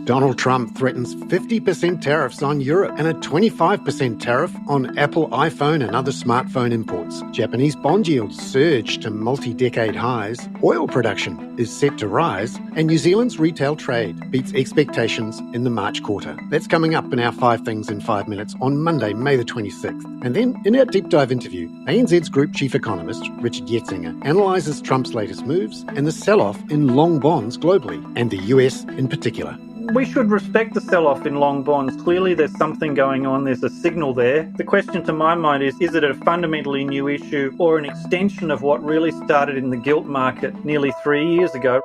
Donald Trump threatens 50% tariffs on Europe and a 25% tariff on Apple iPhone and other smartphone imports. Japanese bond yields surge to multi-decade highs. Oil production is set to rise. And New Zealand's retail trade beats expectations in the March quarter. That's coming up in our 5 Things in 5 Minutes on Monday, May the 26th. And then, in our deep dive interview, ANZ's Group Chief Economist, Richard Yetsenga, analyses Trump's latest moves and the sell-off in long bonds globally, and the US in particular. We should respect the sell-off in long bonds. Clearly there's something going on, there's a signal there. The question to my mind is it a fundamentally new issue or an extension of what really started in the gilt market nearly 3 years ago?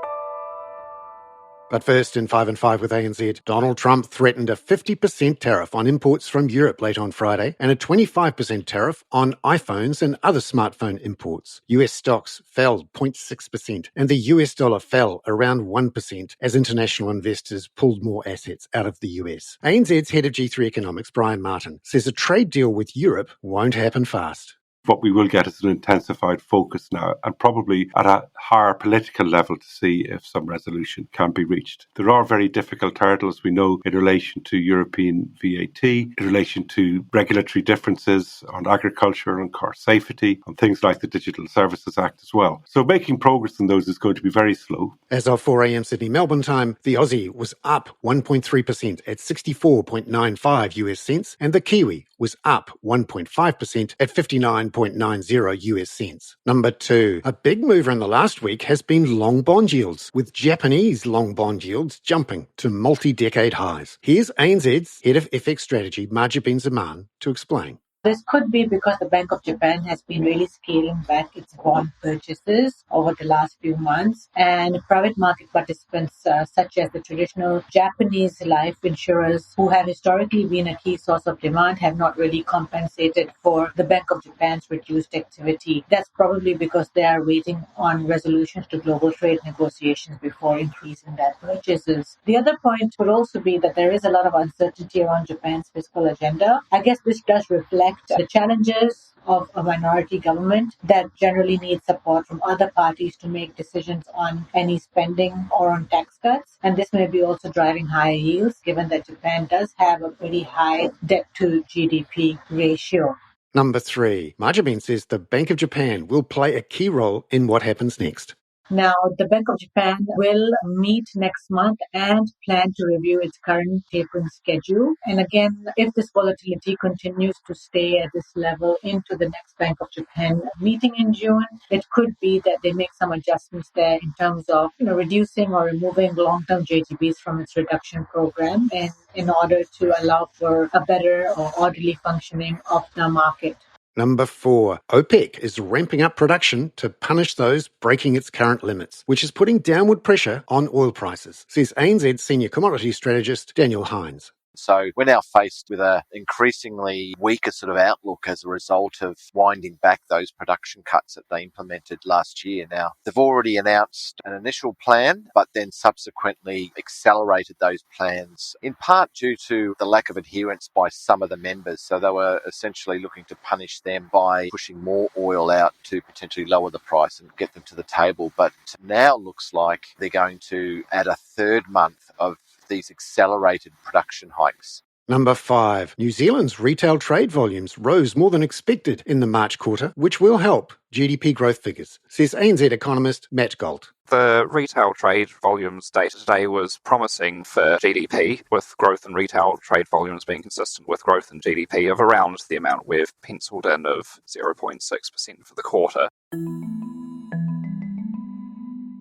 But first, in 5 and 5 with ANZ, Donald Trump threatened a 50% tariff on imports from Europe late on Friday and a 25% tariff on iPhones and other smartphone imports. US stocks fell 0.6% and the US dollar fell around 1% as international investors pulled more assets out of the US. ANZ's head of G3 Economics, Brian Martin, says a trade deal with Europe won't happen fast. What we will get is an intensified focus now, and probably at a higher political level to see if some resolution can be reached. There are very difficult hurdles, we know, in relation to European VAT, in relation to regulatory differences on agriculture and car safety, on things like the Digital Services Act as well. So making progress on those is going to be very slow. As of 4 a.m. Sydney Melbourne time, the Aussie was up 1.3% at 64.95 US cents, and the Kiwi was up 1.5% at 59.90 US cents. Number 2, a big mover in the last week has been long bond yields, with Japanese long bond yields jumping to multi-decade highs. Here's ANZ's Head of FX Strategy, Marjabin Zaman, to explain. This could be because the Bank of Japan has been really scaling back its bond purchases over the last few months, and private market participants such as the traditional Japanese life insurers, who have historically been a key source of demand, have not really compensated for the Bank of Japan's reduced activity. That's probably because they are waiting on resolutions to global trade negotiations before increasing their purchases. The other point would also be that there is a lot of uncertainty around Japan's fiscal agenda. I guess this does reflect the challenges of a minority government that generally needs support from other parties to make decisions on any spending or on tax cuts. And this may be also driving higher yields, given that Japan does have a pretty high debt to GDP ratio. Number 3, Marjabin says the Bank of Japan will play a key role in what happens next. Now, the Bank of Japan will meet next month and plan to review its current tapering schedule. And again, if this volatility continues to stay at this level into the next Bank of Japan meeting in June, it could be that they make some adjustments there in terms of reducing or removing long-term JGBs from its reduction program, and in order to allow for a better or orderly functioning of the market. Number 4, OPEC is ramping up production to punish those breaking its current limits, which is putting downward pressure on oil prices, says ANZ senior commodity strategist Daniel Hines. So we're now faced with an increasingly weaker sort of outlook as a result of winding back those production cuts that they implemented last year. Now, they've already announced an initial plan, but then subsequently accelerated those plans, in part due to the lack of adherence by some of the members. So they were essentially looking to punish them by pushing more oil out to potentially lower the price and get them to the table. But now looks like they're going to add a third month of these accelerated production hikes. Number 5, New Zealand's retail trade volumes rose more than expected in the March quarter, which will help GDP growth figures, says ANZ economist Matt Galt. The retail trade volumes data today was promising for GDP, with growth in retail trade volumes being consistent with growth in GDP of around the amount we've penciled in of 0.6% for the quarter.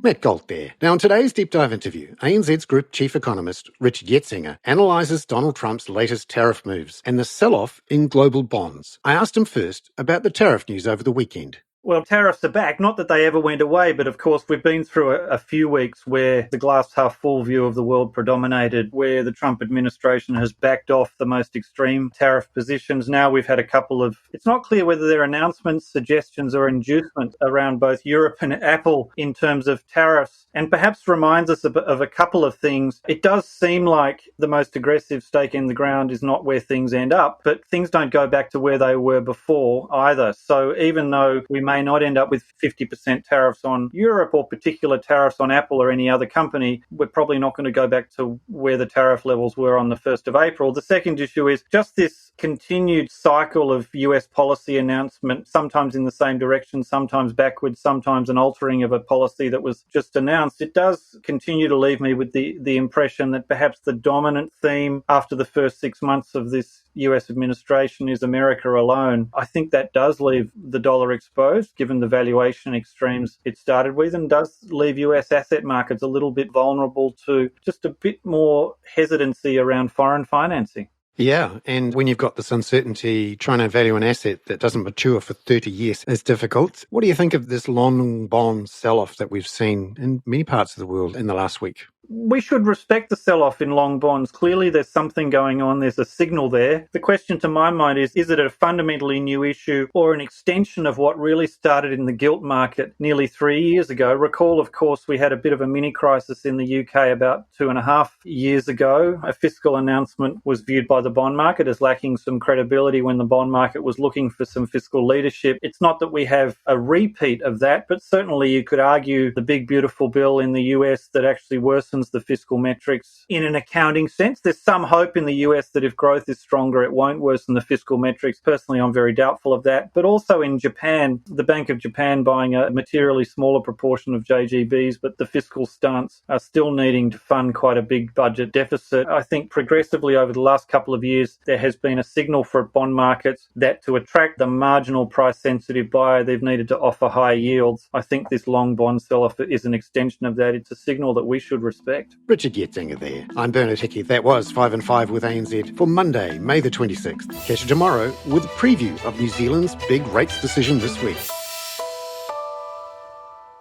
Matt Galt there. Now, in today's deep dive interview, ANZ's Group Chief Economist, Richard Yetsenga, analyses Donald Trump's latest tariff moves and the sell-off in global bonds. I asked him first about the tariff news over the weekend. Well, tariffs are back. Not that they ever went away, but of course we've been through a few weeks where the glass half full view of the world predominated, where the Trump administration has backed off the most extreme tariff positions. Now we've had a couple of, it's not clear whether they're announcements, suggestions or inducement around both Europe and Apple in terms of tariffs, and perhaps reminds us of a couple of things. It does seem like the most aggressive stake in the ground is not where things end up, but things don't go back to where they were before either. So even though we may may not end up with 50% tariffs on Europe or particular tariffs on Apple or any other company. We're probably not going to go back to where the tariff levels were on the 1st of April. The second issue is just this continued cycle of US policy announcement, sometimes in the same direction, sometimes backwards, sometimes an altering of a policy that was just announced. It does continue to leave me with the impression that perhaps the dominant theme after the first 6 months of this US administration is America alone. I think that does leave the dollar exposed, given the valuation extremes it started with, and does leave US asset markets a little bit vulnerable to just a bit more hesitancy around foreign financing. Yeah, and when you've got this uncertainty, trying to value an asset that doesn't mature for 30 years is difficult. What do you think of this long bond sell-off that we've seen in many parts of the world in the last week? We should respect the sell-off in long bonds. Clearly, there's something going on. There's a signal there. The question to my mind is it a fundamentally new issue or an extension of what really started in the gilt market nearly 3 years ago? Recall, of course, we had a bit of a mini crisis in the UK about 2.5 years ago. A fiscal announcement was viewed by the bond market as lacking some credibility when the bond market was looking for some fiscal leadership. It's not that we have a repeat of that, but certainly you could argue the big, beautiful bill in the US that actually worsens the fiscal metrics in an accounting sense. There's some hope in the US that if growth is stronger, it won't worsen the fiscal metrics. Personally, I'm very doubtful of that. But also in Japan, the Bank of Japan buying a materially smaller proportion of JGBs, but the fiscal stance are still needing to fund quite a big budget deficit. I think progressively over the last couple of years, there has been a signal for bond markets that to attract the marginal price-sensitive buyer, they've needed to offer high yields. I think this long bond sell-off is an extension of that. It's a signal that we should respect. Richard Yetsenga there. I'm Bernard Hickey. That was 5 and 5 with ANZ for Monday, May the 26th. Catch you tomorrow with a preview of New Zealand's big rates decision this week.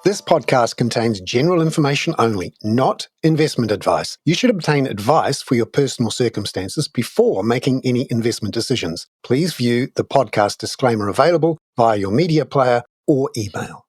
This podcast contains general information only, not investment advice. You should obtain advice for your personal circumstances before making any investment decisions. Please view the podcast disclaimer available via your media player or email.